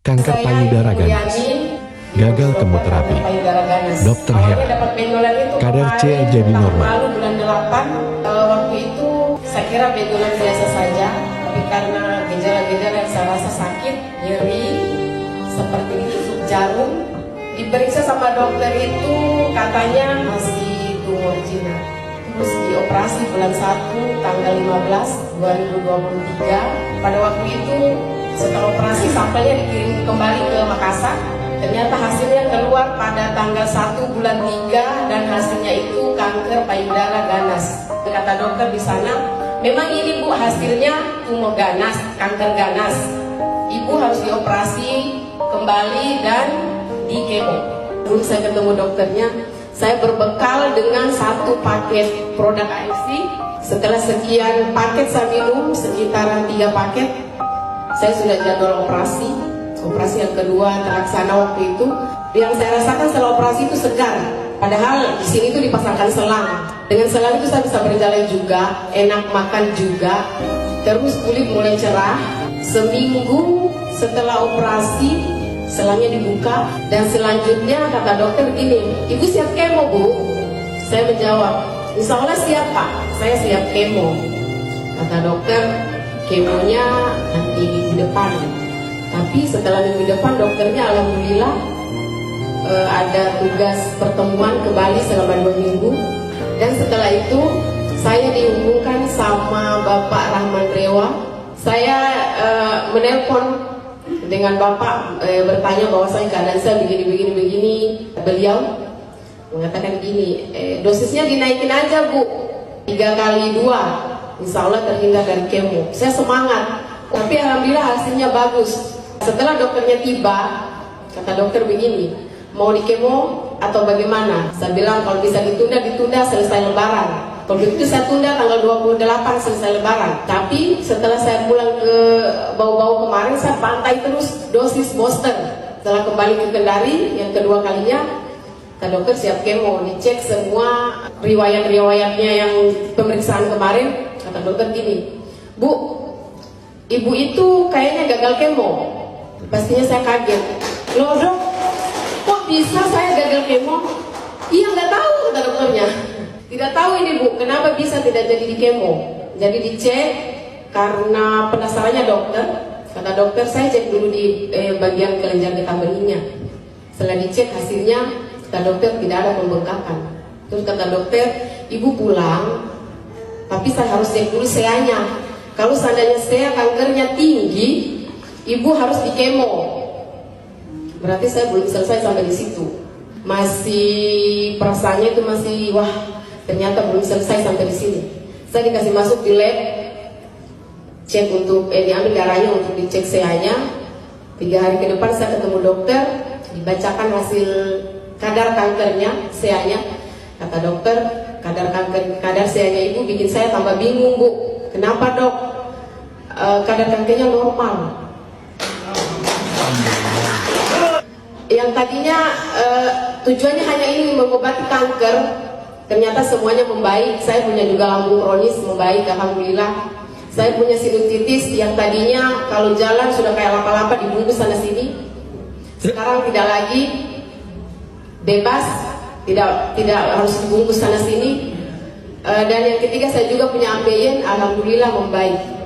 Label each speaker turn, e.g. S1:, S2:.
S1: kanker payudara ganas, gagal kemoterapi. Dokter Hera, kadar C jadi normal.
S2: Lalu bulan 8, waktu itu saya kira benjolan biasa saja, tapi karena gejala-gejala yang saya rasa sakit, nyeri, seperti ditusuk jarum, diperiksa sama dokter itu katanya masih tumor jinak. Terus dioperasi bulan 1 tanggal 15 2023. Pada waktu itu setelah operasi sampelnya dikirim kembali ke Makassar. Ternyata hasilnya keluar pada tanggal 1 bulan 3 dan hasilnya itu kanker payudara ganas. Kata dokter di sana, memang ini Bu hasilnya tumor ganas, kanker ganas. Ibu harus dioperasi kembali dan di kemo. Dulu saya ketemu dokternya, saya berbekal dengan 1 paket produk AFC. Setelah sekian paket saya minum, sekitaran 3 paket, saya sudah jadwal operasi. Operasi yang kedua terlaksana waktu itu. Yang saya rasakan setelah operasi itu segar. Padahal di sini itu dipasangkan selang. Dengan selang itu saya bisa berjalan juga, enak makan juga. Terus kulit mulai cerah. Seminggu setelah operasi, selangnya dibuka. Dan selanjutnya kata dokter begini, Ibu siap kemo Bu? Saya menjawab, Insya Allah siap Pak, saya siap kemo. Kata dokter, kemonya nanti minggu depan. Tapi setelah minggu depan dokternya alhamdulillah ada tugas pertemuan kembali selama 2 minggu. Dan setelah itu saya dihubungkan sama Bapak Rahman Rewa. Saya menelpon dengan Bapak bertanya bahwasanya keadaan saya begini. Beliau mengatakan gini, dosisnya dinaikin aja Bu, 3 kali 2, insya Allah terhindar dari kemo. Saya semangat, tapi alhamdulillah hasilnya bagus. Setelah dokternya tiba, kata dokter begini, mau di kemo atau bagaimana? Saya bilang kalau bisa ditunda selesai lebaran. Kalau begitu saya tunda tanggal 28 selesai lebaran. Tapi setelah saya pulang ke Bau-Bau kemarin, saya pantai terus dosis booster. Setelah kembali ke Kendari yang kedua kalinya, kata dokter siap kemo. Dicek semua riwayat-riwayatnya yang pemeriksaan kemarin. Kata dokter gini, Bu, Ibu itu kayaknya gagal kemo. Pastinya saya kaget. Loh dok, kok bisa saya gagal kemo? Iya nggak tahu kata dokternya. Tidak tahu ini Bu, kenapa bisa tidak jadi di kemo. Jadi dicek karena penasarannya dokter. Kata dokter saya cek dulu di bagian kelenjar getah benihnya. Setelah dicek hasilnya, kata dokter tidak ada pembengkakan. Terus kata dokter, Ibu pulang, tapi saya harus cek dulu SEA-nya. Kalau seandainya SEA kankernya tinggi, Ibu harus di kemo. Berarti saya belum selesai sampai di situ. Masih perasaannya itu masih wah, ternyata belum selesai sampai di sini. Saya dikasih masuk di lab, cek untuk diambil darahnya untuk dicek SEA-nya. 3 hari ke depan saya ketemu dokter, dibacakan hasil kadar kankernya, SEA-nya. Kata dokter, kadar SEA-nya Ibu bikin saya tambah bingung Bu. Kenapa dok? Kadar kankernya normal. Yang tadinya tujuannya hanya ini mengobati kanker, ternyata semuanya membaik. Saya punya juga lambung kronis membaik, alhamdulillah. Saya punya sinusitis yang tadinya kalau jalan sudah kayak lapa-lapa dibungkus sana sini. Sekarang tidak lagi, bebas, tidak harus dibungkus sana sini. Dan yang ketiga saya juga punya ambeien, alhamdulillah membaik.